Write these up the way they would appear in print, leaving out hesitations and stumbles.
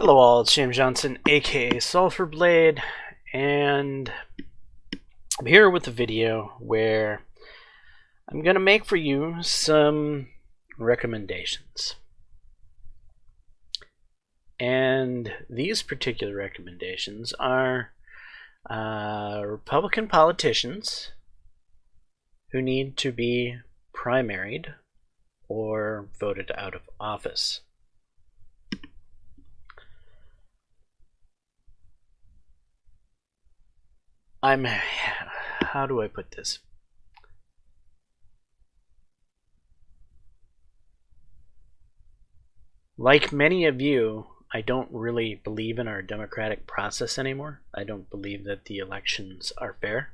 Hello all, it's James Johnson, aka Sulfur Blade, and I'm here with a video where I'm going to make for you some recommendations. And these particular recommendations are Republican politicians who need to be primaried or voted out of office. How do I put this? Like many of you, I don't really believe in our democratic process anymore. I don't believe that the elections are fair,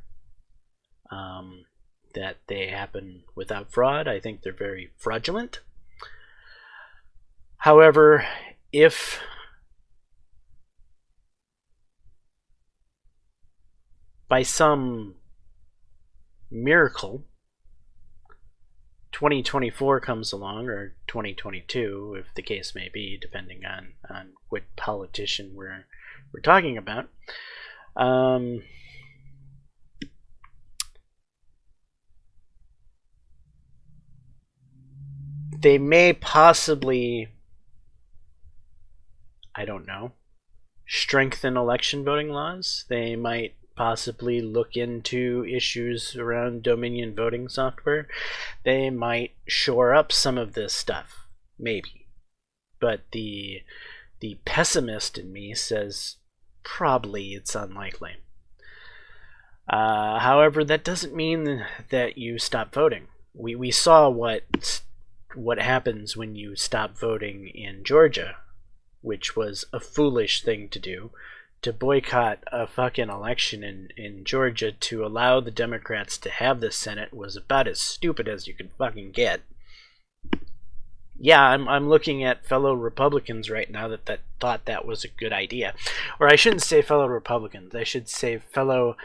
that they happen without fraud. I think they're very fraudulent. However, if by some miracle 2024 comes along, or 2022 if the case may be, depending on what politician we're talking about, they may possibly, I don't know, strengthen election voting laws. They might possibly look into issues around Dominion voting software. They might shore up some of this stuff, maybe. But the pessimist in me says probably it's unlikely. However, that doesn't mean that you stop voting. We saw what happens when you stop voting in Georgia, which was a foolish thing to do. To boycott a fucking election in Georgia to allow the Democrats to have the Senate was about as stupid as you could fucking get. Yeah, I'm looking at fellow Republicans right now that thought that was a good idea. Or I shouldn't say fellow Republicans, I should say fellow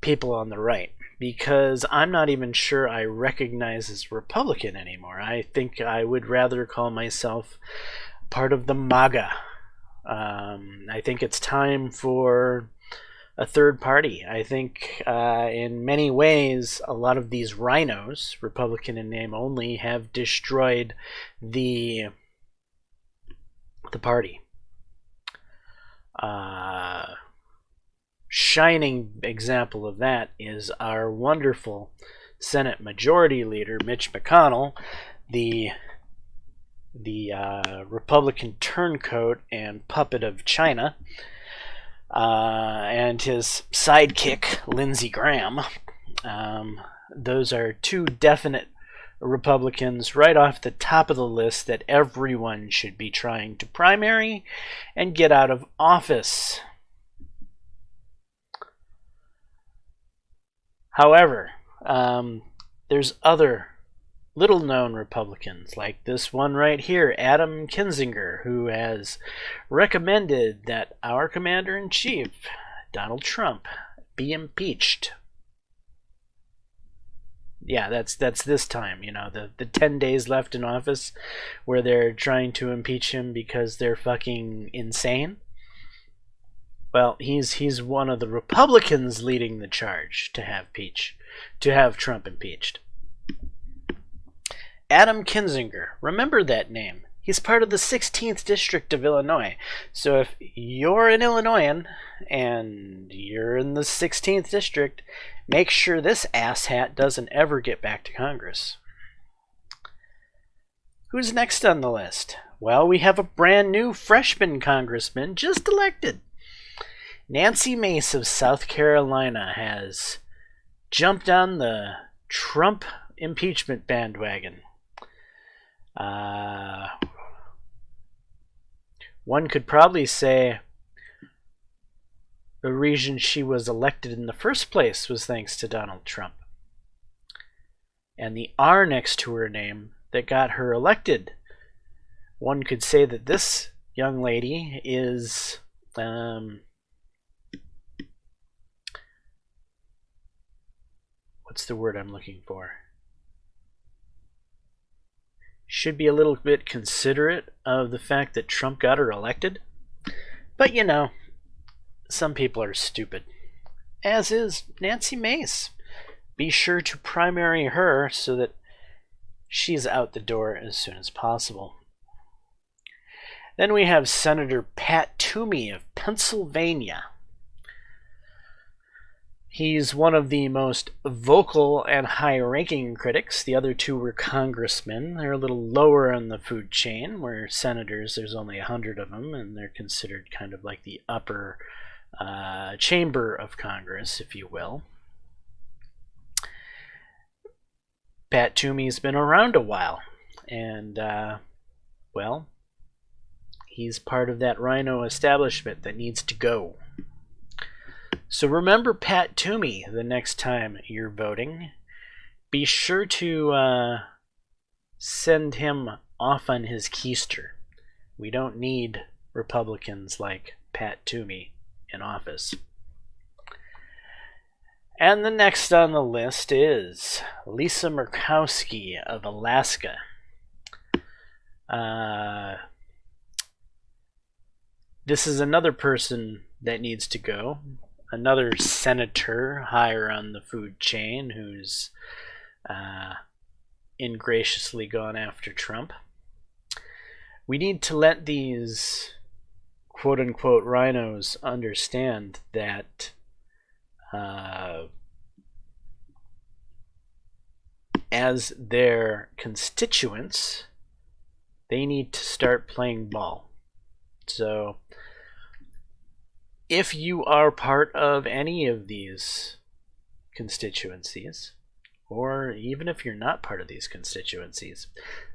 people on the right, because I'm not even sure I recognize as Republican anymore. I think I would rather call myself part of the MAGA. I think it's time for a third party. I think in many ways a lot of these rhinos, Republican in name only, have destroyed the party. Shining example of that is our wonderful Senate Majority Leader Mitch McConnell, the Republican turncoat and puppet of China, and his sidekick, Lindsey Graham. Those are two definite Republicans right off the top of the list that everyone should be trying to primary and get out of office. However, there's other little-known Republicans, like this one right here, Adam Kinzinger, who has recommended that our Commander-in-Chief, Donald Trump, be impeached. Yeah, that's this time, you know, the 10 days left in office where they're trying to impeach him because they're fucking insane. Well, he's one of the Republicans leading the charge to have Trump impeached. Adam Kinzinger, remember that name. He's part of the 16th District of Illinois. So if you're an Illinoisan and you're in the 16th District, make sure this asshat doesn't ever get back to Congress. Who's next on the list? Well, we have a brand new freshman congressman just elected. Nancy Mace of South Carolina has jumped on the Trump impeachment bandwagon. One could probably say the reason she was elected in the first place was thanks to Donald Trump. And the R next to her name that got her elected. One could say that this young lady is what's the word I'm looking for? Should be a little bit considerate of the fact that Trump got her elected. But you know, some people are stupid. As is Nancy Mace. Be sure to primary her so that she's out the door as soon as possible. Then we have Senator Pat Toomey of Pennsylvania. He's one of the most vocal and high-ranking critics. The other two were congressmen. They're a little lower on the food chain, where senators, there's only 100 of them, and they're considered kind of like the upper chamber of Congress, if you will. Pat Toomey's been around a while, and, well, he's part of that rhino establishment that needs to go. So remember Pat Toomey the next time you're voting. Be sure to send him off on his keister. We don't need Republicans like Pat Toomey in office. And the next on the list is Lisa Murkowski of Alaska. This is another person that needs to go. Another senator higher on the food chain who's ingraciously gone after Trump. We need to let these quote-unquote rhinos understand that as their constituents, they need to start playing ball. So if you are part of any of these constituencies, or even if you're not part of these constituencies,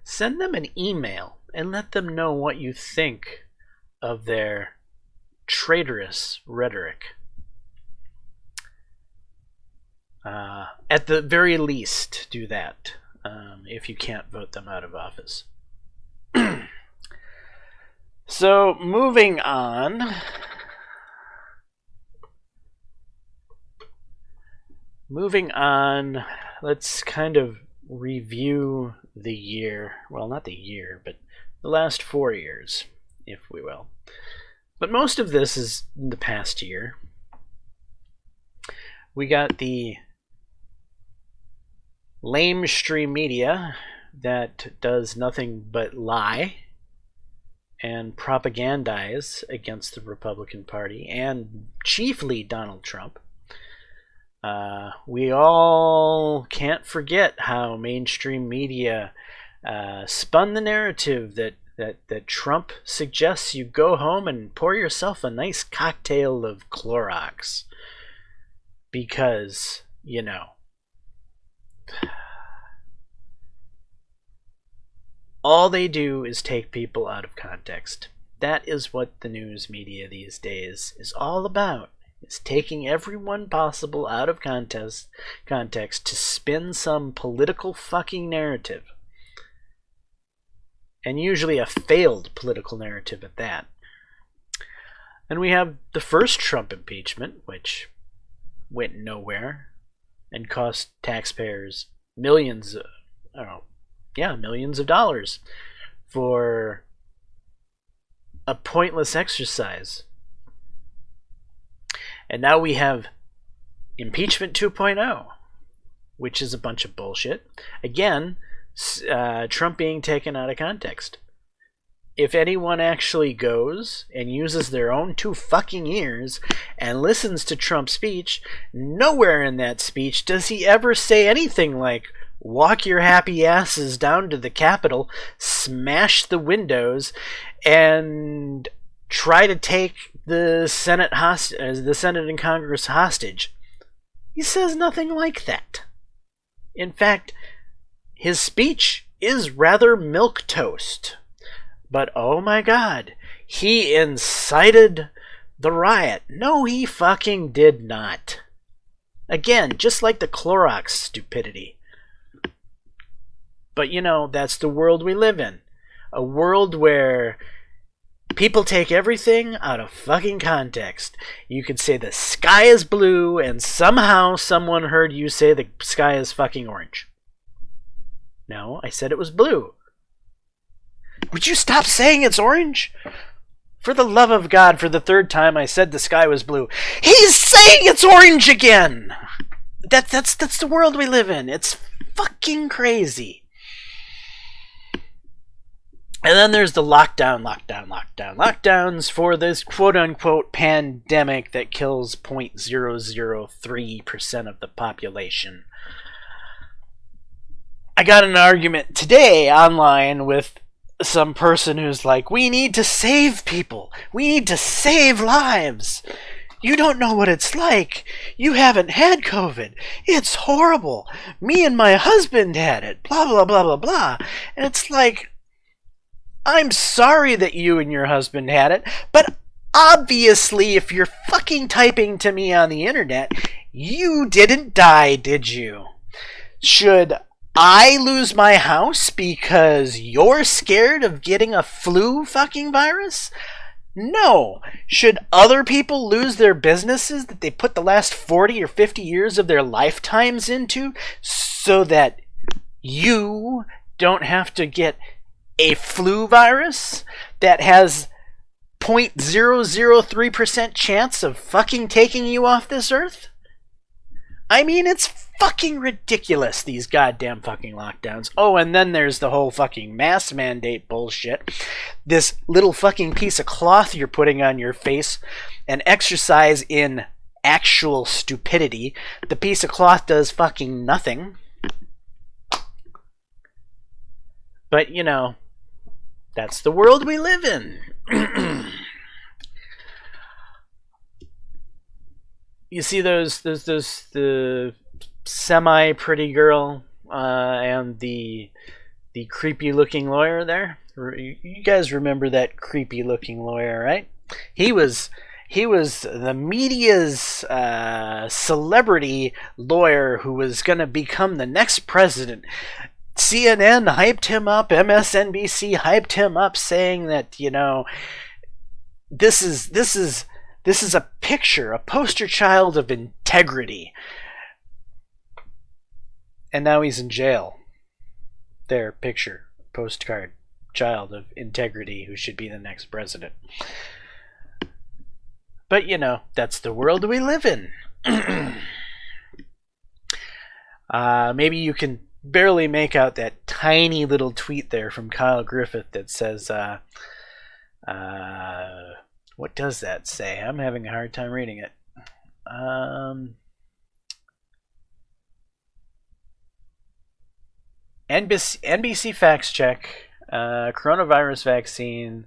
send them an email and let them know what you think of their traitorous rhetoric. At the very least, do that if you can't vote them out of office. So, moving on. Let's kind of review the year. Well, not the year, but the last 4 years, if we will. But most of this is in the past year. We got the lamestream media that does nothing but lie and propagandize against the Republican Party and chiefly Donald Trump. We all can't forget how mainstream media spun the narrative that Trump suggests you go home and pour yourself a nice cocktail of Clorox. Because, you know, all they do is take people out of context. That is what the news media these days is all about. It's taking everyone possible out of context to spin some political fucking narrative. And usually a failed political narrative at that. And we have the first Trump impeachment, which went nowhere and cost taxpayers millions of dollars for a pointless exercise. And now we have impeachment 2.0, which is a bunch of bullshit. Again, Trump being taken out of context. If anyone actually goes and uses their own 2 fucking ears and listens to Trump's speech, nowhere in that speech does he ever say anything like, walk your happy asses down to the Capitol, smash the windows, and try to take the Senate and Congress hostage. He says nothing like that. In fact, his speech is rather milquetoast. But oh my god, he incited the riot. No, he fucking did not. Again, just like the Clorox stupidity. But you know, that's the world we live in. A world where people take everything out of fucking context. You could say the sky is blue, and somehow someone heard you say the sky is fucking orange. No, I said it was blue. Would you stop saying it's orange? For the love of God, for the third time I said the sky was blue. He's saying it's orange again! That's the world we live in. It's fucking crazy. And then there's the lockdowns for this quote-unquote pandemic that kills 0.003% of the population. I got in an argument today online with some person who's like, we need to save people. We need to save lives. You don't know what it's like. You haven't had COVID. It's horrible. Me and my husband had it. Blah, blah, blah, blah, blah. And it's like, I'm sorry that you and your husband had it, but obviously if you're fucking typing to me on the internet, you didn't die, did you? Should I lose my house because you're scared of getting a flu fucking virus? No. Should other people lose their businesses that they put the last 40 or 50 years of their lifetimes into so that you don't have to get a flu virus that has 0.003% chance of fucking taking you off this earth? I mean, it's fucking ridiculous, these goddamn fucking lockdowns. Oh, and then there's the whole fucking mask mandate bullshit. This little fucking piece of cloth you're putting on your face, an exercise in actual stupidity. The piece of cloth does fucking nothing. But, you know, that's the world we live in. You see the semi-pretty girl and the creepy-looking lawyer there? You guys remember that creepy-looking lawyer, right? He was the media's celebrity lawyer who was going to become the next president. CNN hyped him up, MSNBC hyped him up, saying that, you know, this is a picture, a poster child of integrity. And now he's in jail. Their picture, postcard, child of integrity who should be the next president. But, you know, that's the world we live in. Maybe you can barely make out that tiny little tweet there from Kyle Griffith that says, what does that say? I'm having a hard time reading it. NBC facts check. Coronavirus vaccine.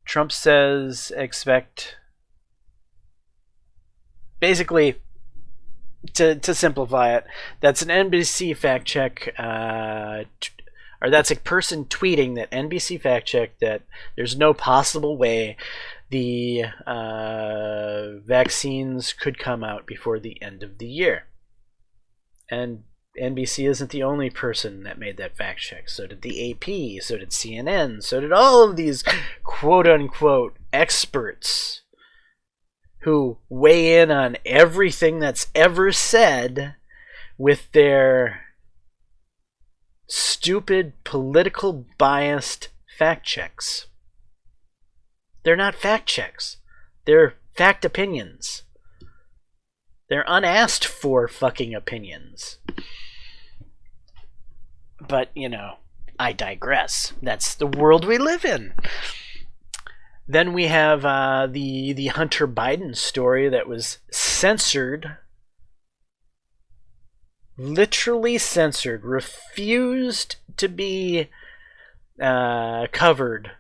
Trump says expect. Basically, to simplify it, that's an NBC fact check. Or that's a person tweeting that NBC fact checked that there's no possible way the vaccines could come out before the end of the year. And NBC isn't the only person that made that fact check. So did the AP, so did CNN, so did all of these quote-unquote experts who weigh in on everything that's ever said with their stupid, political biased fact checks. They're not fact checks. They're fact opinions. They're unasked for fucking opinions. But, you know, I digress. That's the world we live in. Then we have the Hunter Biden story that was censored. Literally censored. Refused to be covered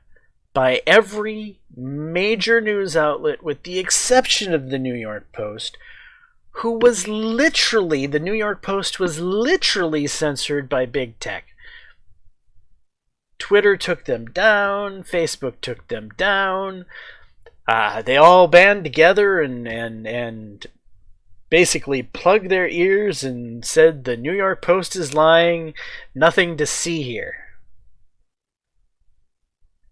by every major news outlet with the exception of the New York Post, who was literally, the New York Post was literally censored by big tech. Twitter took them down, Facebook took them down. They all band together and basically plugged their ears and said the New York Post is lying, nothing to see here,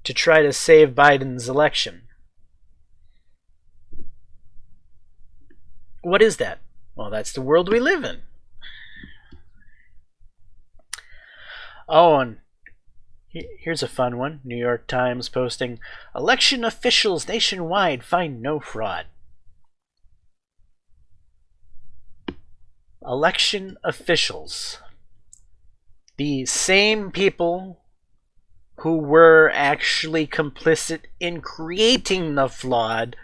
to try to save Biden's election. What is that? Well, that's the world we live in. Oh, and Here's a fun one. New York Times posting, election officials nationwide find no fraud. Election officials. The same people who were actually complicit in creating the fraud,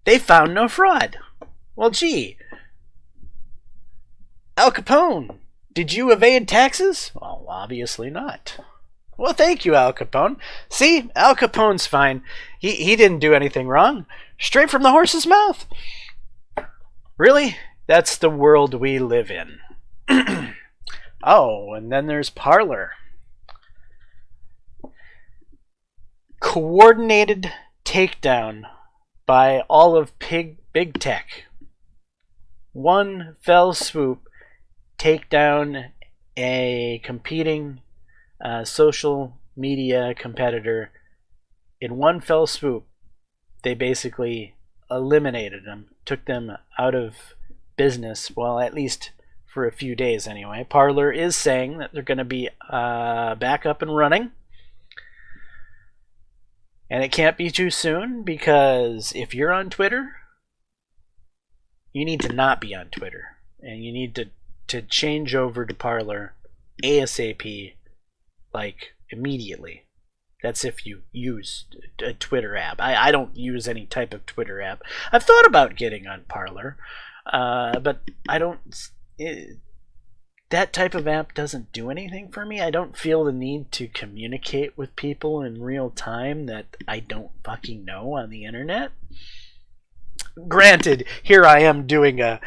they found no fraud. Well, gee, Al Capone, did you evade taxes? Well, obviously not. Well, thank you, Al Capone. See, Al Capone's fine. He didn't do anything wrong. Straight from the horse's mouth. Really? That's the world we live in. Oh, and then there's Parler. Coordinated takedown by all of big tech. One fell swoop, take down a competing social media competitor. In one fell swoop, they basically eliminated them, took them out of business, well, at least for a few days anyway. Parler is saying that they're going to be back up and running. And it can't be too soon, because if you're on Twitter, you need to not be on Twitter. And you need to change over to Parler ASAP, like immediately. That's if you use a Twitter app. I don't use any type of Twitter app. I've thought about getting on Parler, but I don't... that type of app doesn't do anything for me. I don't feel the need to communicate with people in real time that I don't fucking know on the internet. Granted, here I am doing a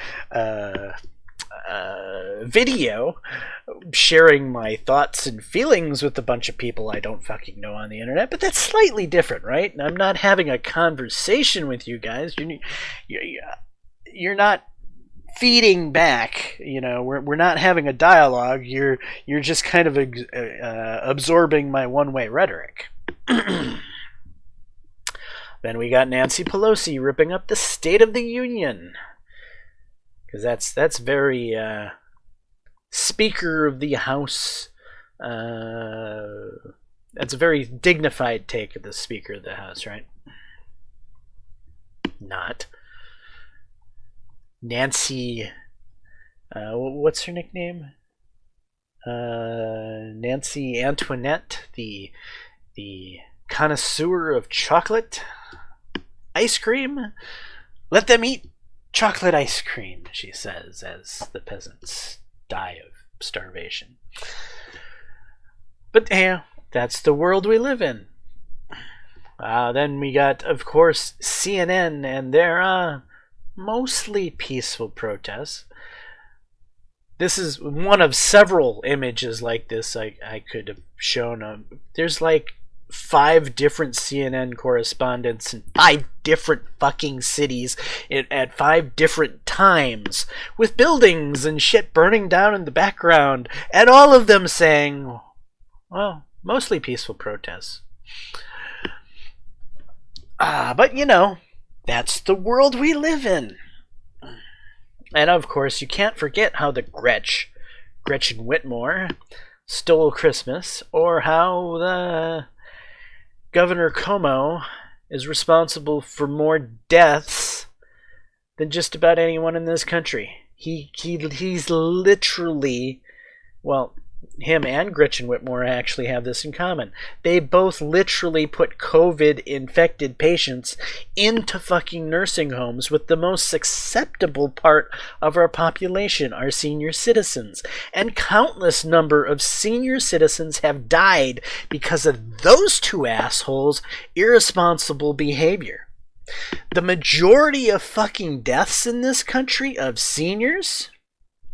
video sharing my thoughts and feelings with a bunch of people I don't fucking know on the internet, but that's slightly different, right? I'm not having a conversation with you guys. You're not feeding back, we're not having a dialogue. You're just kind of absorbing my one-way rhetoric. Then we got Nancy Pelosi ripping up the State of the Union, because that's very Speaker of the House. That's a very dignified take of the Speaker of the House, right? Not Nancy, what's her nickname? Nancy Antoinette, the connoisseur of chocolate ice cream. Let them eat chocolate ice cream, she says, as the peasants die of starvation. But yeah, that's the world we live in. Then we got, of course, CNN and their mostly peaceful protests. This is one of several images like this I could have shown. There's like 5 different CNN correspondents in 5 different fucking cities at 5 different times, with buildings and shit burning down in the background, and all of them saying, well, mostly peaceful protests. But that's the world we live in. And of course, you can't forget how the Gretchen Whitmore, stole Christmas, or how the Governor Cuomo is responsible for more deaths than just about anyone in this country. He's literally, well, him and Gretchen Whitmore actually have this in common. They both literally put COVID-infected patients into fucking nursing homes with the most susceptible part of our population, our senior citizens. And countless number of senior citizens have died because of those two assholes' irresponsible behavior. The majority of fucking deaths in this country of seniors...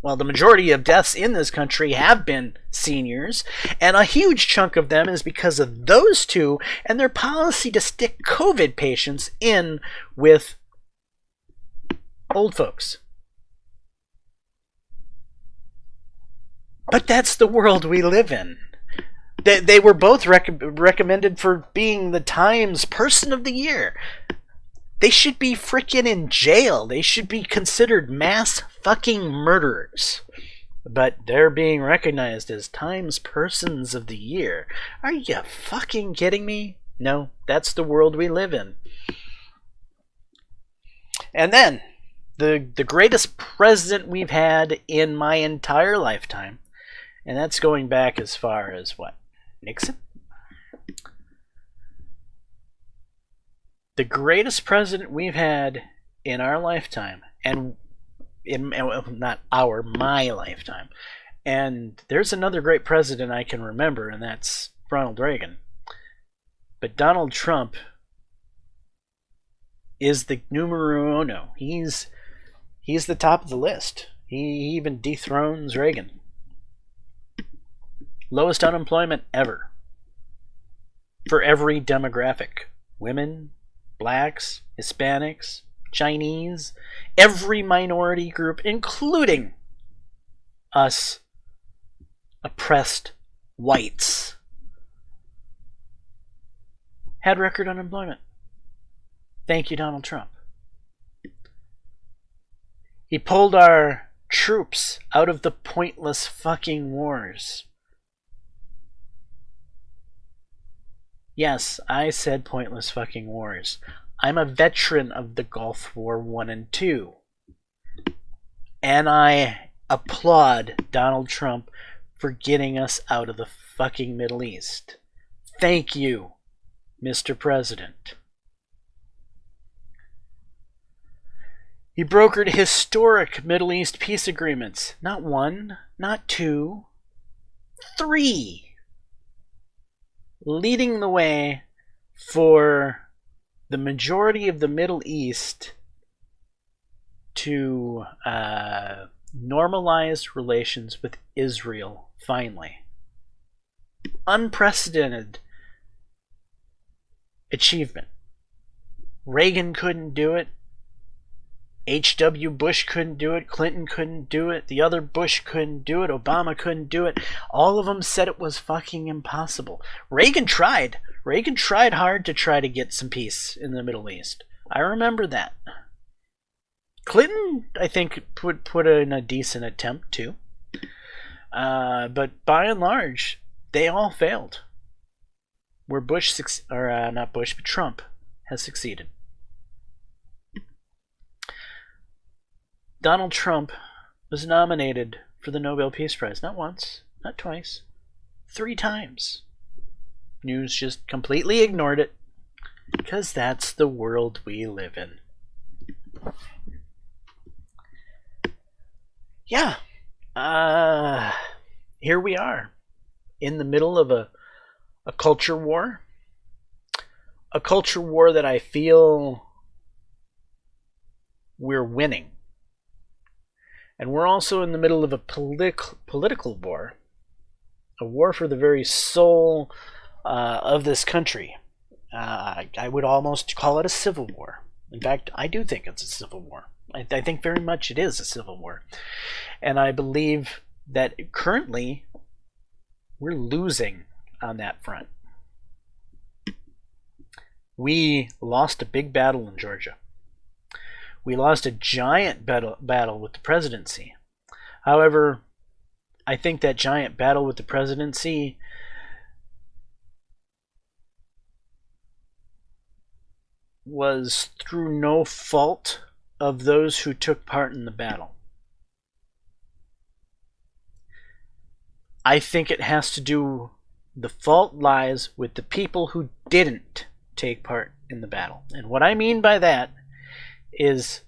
Well, the majority of deaths in this country have been seniors, and a huge chunk of them is because of those two and their policy to stick COVID patients in with old folks. But that's the world we live in. They were both recommended for being the Times Person of the Year. They should be freaking in jail. They should be considered mass fucking murderers. but they're being recognized as Times Persons of the Year. Are you fucking kidding me? No, that's the world we live in. And then, the greatest president we've had in my entire lifetime, and that's going back as far as what? Nixon? The greatest president we've had in our lifetime, and not our, my lifetime. And there's another great president I can remember, and that's Ronald Reagan. But Donald Trump is the numero uno. He's the top of the list. He even dethrones Reagan. Lowest unemployment ever. For every demographic. Women, blacks, Hispanics, Chinese, every minority group, including us oppressed whites, had record unemployment. Thank you, Donald Trump. He pulled our troops out of the pointless fucking wars. Yes, I said pointless fucking wars. I'm a veteran of the Gulf War 1 and 2. And I applaud Donald Trump for getting us out of the fucking Middle East. Thank you, Mr. President. He brokered historic Middle East peace agreements. Not one, not two, 3. Leading the way for the majority of the Middle East to normalize relations with Israel, finally. Unprecedented achievement. Reagan couldn't do it. H.W. Bush couldn't do it. Clinton couldn't do it. The other Bush couldn't do it. Obama couldn't do it. All of them said it was fucking impossible. Reagan tried. Reagan tried hard to try to get some peace in the Middle East. I remember that. Clinton, I think, put in a decent attempt too. But by and large, they all failed. Where not Bush, but Trump has succeeded. Donald Trump was nominated for the Nobel Peace Prize not once, not twice, 3 times. News just completely ignored it, because that's the world we live in. Yeah, here we are, in the middle of a culture war. A culture war that I feel we're winning. And we're also in the middle of a political war. A war for the very soul of this country. I would almost call it a civil war. In fact, I do think it's a civil war. I think very much it is a civil war. And I believe that currently we're losing on that front. We lost a big battle in Georgia. We lost a giant battle with the presidency. However, I think that giant battle with the presidency was through no fault of those who took part in the battle. I think it has to do, the fault lies with the people who didn't take part in the battle. And what I mean by that is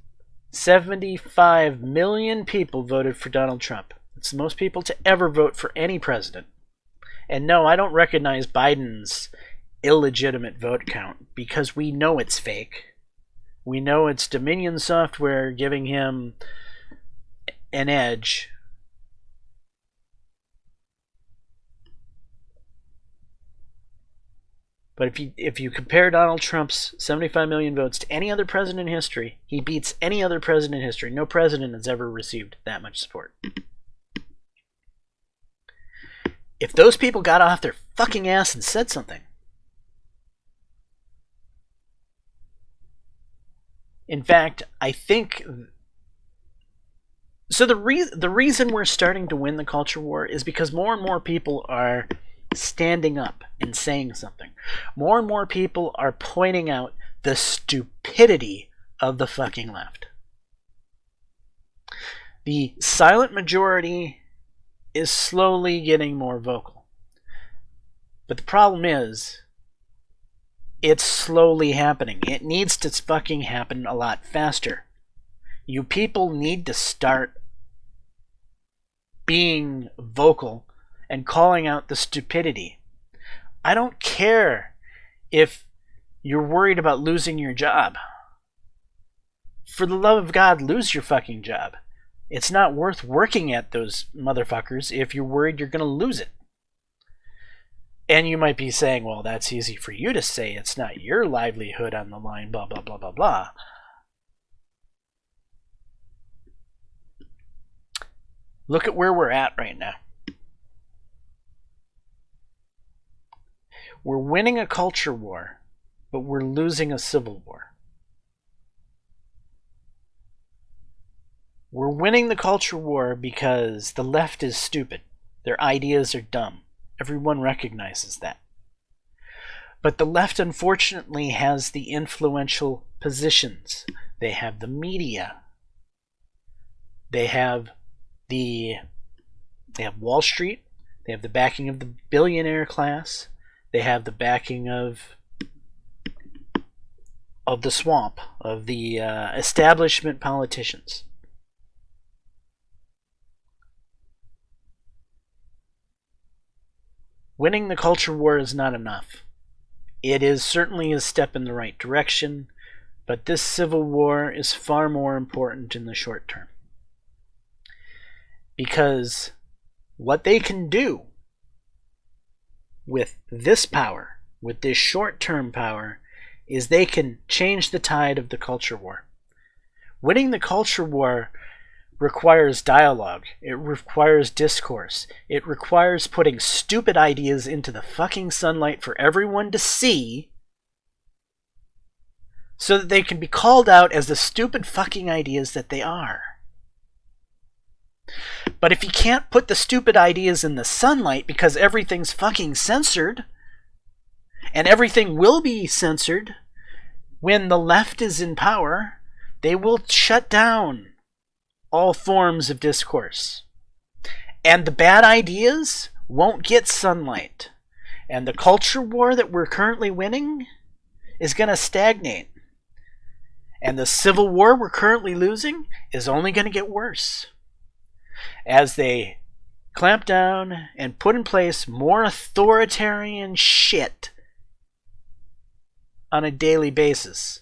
75 million people voted for Donald Trump. It's the most people to ever vote for any president. And no, I don't recognize Biden's illegitimate vote count, because we know it's fake. We know it's Dominion software giving him an edge. But if you compare Donald Trump's 75 million votes to any other president in history, he beats any other president in history. No president has ever received that much support. If those people got off their fucking ass and said something. In fact, I think So the reason we're starting to win the culture war is because more and more people are standing up and saying something. More and more people are pointing out the stupidity of the fucking left. The silent majority is slowly getting more vocal. But the problem is, it's slowly happening. It needs to fucking happen a lot faster. You people need to start being vocal and calling out the stupidity. I don't care if you're worried about losing your job. For the love of God, lose your fucking job. It's not worth working at those motherfuckers if you're worried you're going to lose it. And you might be saying, well, that's easy for you to say. It's not your livelihood on the line, blah, blah, blah, blah, blah. Look at where we're at right now. We're winning a culture war, but we're losing a civil war. We're winning the culture war because the left is stupid. Their ideas are dumb. Everyone recognizes that. But the left, unfortunately, has the influential positions. They have the media. They have Wall Street. They have the backing of the billionaire class. They have the backing of the swamp, of the establishment politicians. Winning the culture war is not enough. It is certainly a step in the right direction, but this civil war is far more important in the short term. Because what they can do with this power, with this short-term power, is they can change the tide of the culture war. Winning the culture war requires dialogue. It requires discourse. It requires putting stupid ideas into the fucking sunlight for everyone to see so that they can be called out as the stupid fucking ideas that they are. But if you can't put the stupid ideas in the sunlight because everything's fucking censored, and everything will be censored when the left is in power, they will shut down all forms of discourse. And the bad ideas won't get sunlight. And the culture war that we're currently winning is going to stagnate. And the civil war we're currently losing is only going to get worse as they clamp down and put in place more authoritarian shit on a daily basis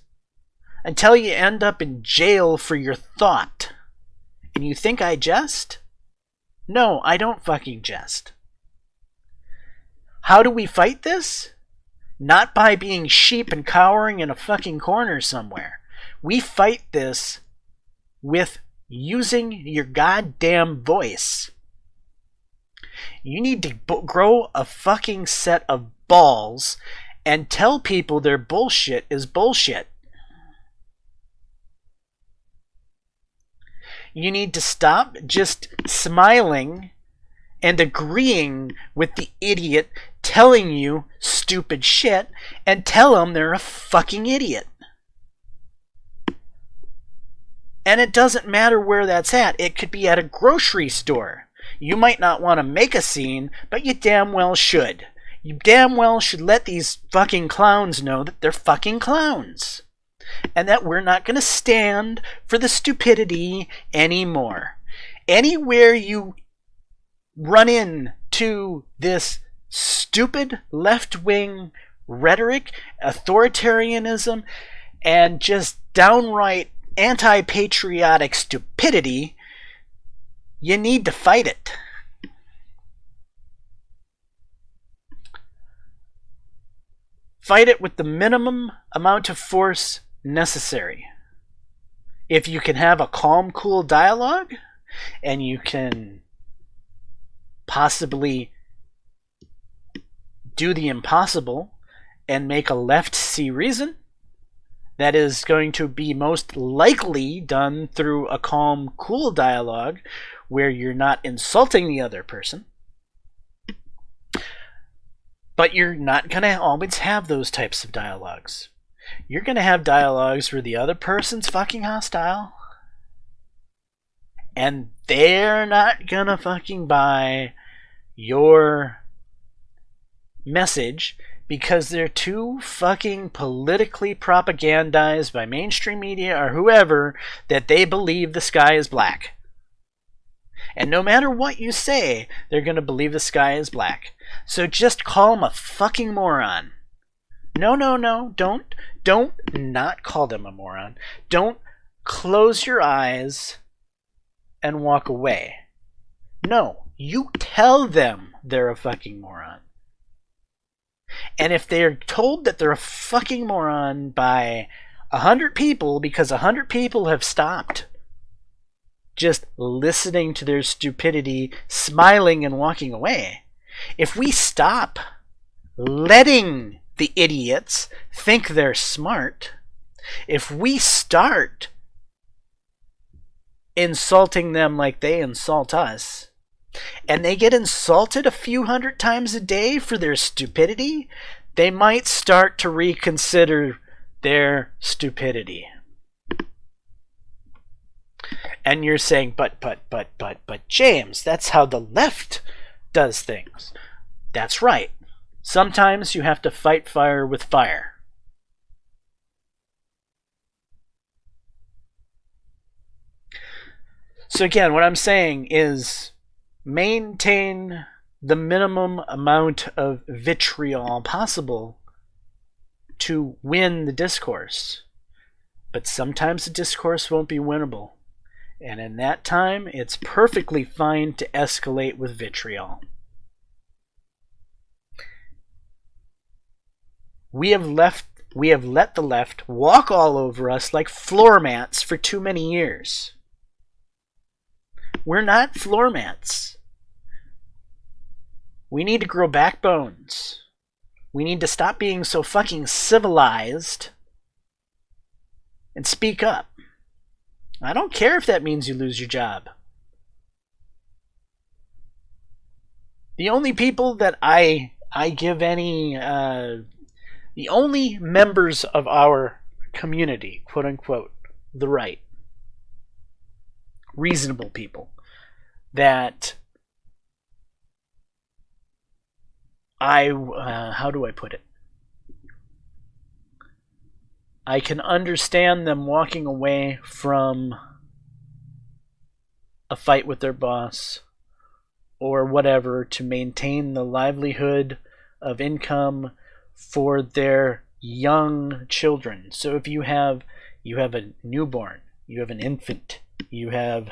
until you end up in jail for your thought. And you think I jest? No, I don't fucking jest. How do we fight this? Not by being sheep and cowering in a fucking corner somewhere. We fight this with using your goddamn voice. You need to grow a fucking set of balls and tell people their bullshit is bullshit. You need to stop just smiling and agreeing with the idiot telling you stupid shit and tell them they're a fucking idiot. And it doesn't matter where that's at. It could be at a grocery store. You might not want to make a scene, but you damn well should. You damn well should let these fucking clowns know that they're fucking clowns. And that we're not going to stand for the stupidity anymore. Anywhere you run into this stupid left-wing rhetoric, authoritarianism, and just downright anti-patriotic stupidity, you need to fight it. Fight it with the minimum amount of force necessary. If you can have a calm, cool dialogue, and you can possibly do the impossible and make a left see reason, that is going to be most likely done through a calm, cool dialogue where you're not insulting the other person. But you're not going to always have those types of dialogues. You're going to have dialogues where the other person's fucking hostile, and they're not going to fucking buy your message because they're too fucking politically propagandized by mainstream media or whoever that they believe the sky is black. And no matter what you say, they're going to believe the sky is black. So just call them a fucking moron. No. Don't not call them a moron. Don't close your eyes and walk away. No, you tell them they're a fucking moron. And if they're told that they're a fucking moron by 100 people because 100 people have stopped just listening to their stupidity, smiling and walking away, if we stop letting the idiots think they're smart, if we start insulting them like they insult us, and they get insulted a few hundred times a day for their stupidity, they might start to reconsider their stupidity. And you're saying, but James, that's how the left does things. That's right. Sometimes you have to fight fire with fire. So again, what I'm saying is maintain the minimum amount of vitriol possible to win the discourse. But sometimes the discourse won't be winnable. And in that time, it's perfectly fine to escalate with vitriol. We have let the left walk all over us like floor mats for too many years. We're not floor mats. We need to grow backbones. We need to stop being so fucking civilized and speak up. I don't care if that means you lose your job. The only people that I give any, the only members of our community, quote unquote, the right, reasonable people, that how do I put it? I can understand them walking away from a fight with their boss or whatever to maintain the livelihood of income for their young children. So if you have a newborn, you have an infant, you have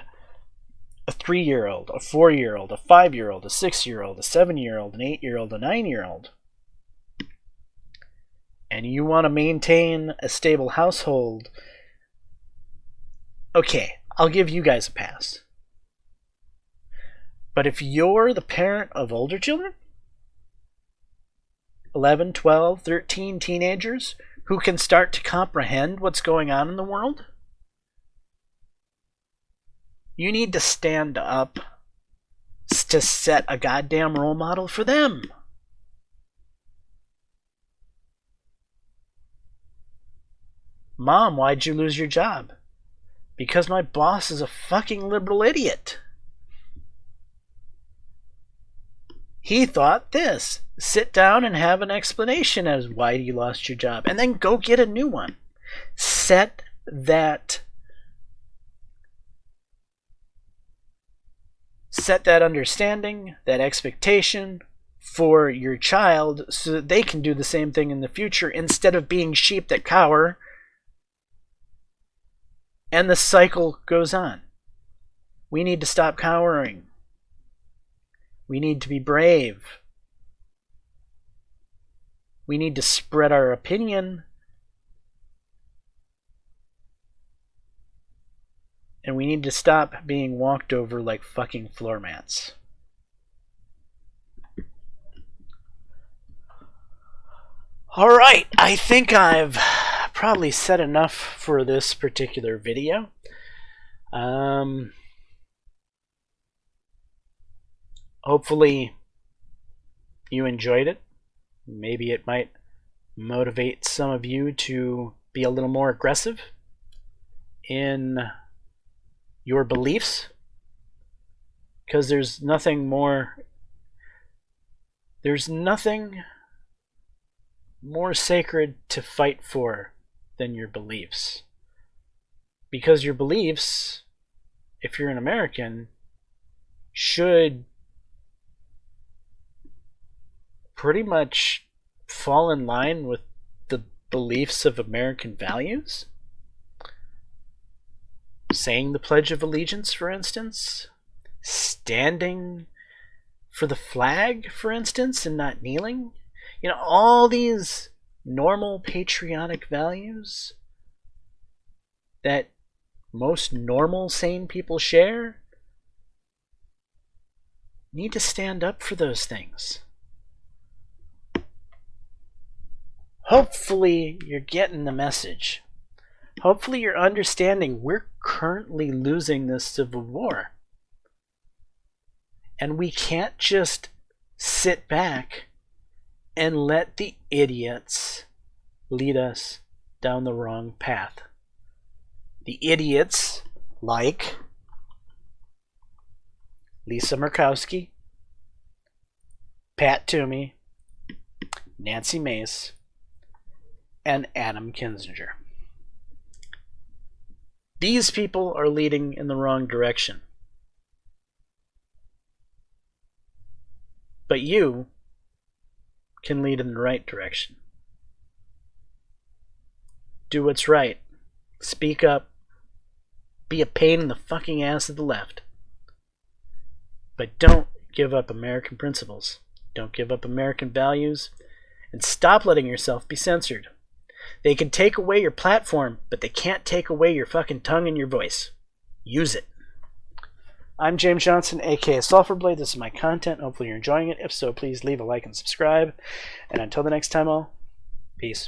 a 3-year-old, a 4-year-old, a 5-year-old, a 6-year-old, a 7-year-old, an 8-year-old, a 9-year-old, and you want to maintain a stable household, okay, I'll give you guys a pass. But if you're the parent of older children, 11, 12, 13 teenagers who can start to comprehend what's going on in the world, you need to stand up to set a goddamn role model for them. Mom, why'd you lose your job? Because my boss is a fucking liberal idiot. He thought this. Sit down and have an explanation as why you lost your job, and then go get a new one. Set that understanding, that expectation for your child so that they can do the same thing in the future instead of being sheep that cower. And the cycle goes on. We need to stop cowering. We need to be brave. We need to spread our opinion. And we need to stop being walked over like fucking floor mats. Alright, I think I've probably said enough for this particular video. Hopefully you enjoyed it. Maybe it might motivate some of you to be a little more aggressive in your beliefs, because there's nothing more sacred to fight for than your beliefs. Because your beliefs, if you're an American, should pretty much fall in line with the beliefs of American values. Saying the Pledge of Allegiance, for instance. Standing for the flag, for instance, and not kneeling. You know, all these normal patriotic values that most normal, sane people share need to stand up for those things. Hopefully you're getting the message. Hopefully you're understanding we're currently losing this civil war. And we can't just sit back and let the idiots lead us down the wrong path. The idiots like Lisa Murkowski, Pat Toomey, Nancy Mace, and Adam Kinzinger. These people are leading in the wrong direction. But you can lead in the right direction. Do what's right. Speak up. Be a pain in the fucking ass of the left. But don't give up American principles. Don't give up American values. And stop letting yourself be censored. They can take away your platform, but they can't take away your fucking tongue and your voice. Use it. I'm James Johnson, aka Sulfurblade. This is my content. Hopefully you're enjoying it. If so, please leave a like and subscribe. And until the next time, all, peace.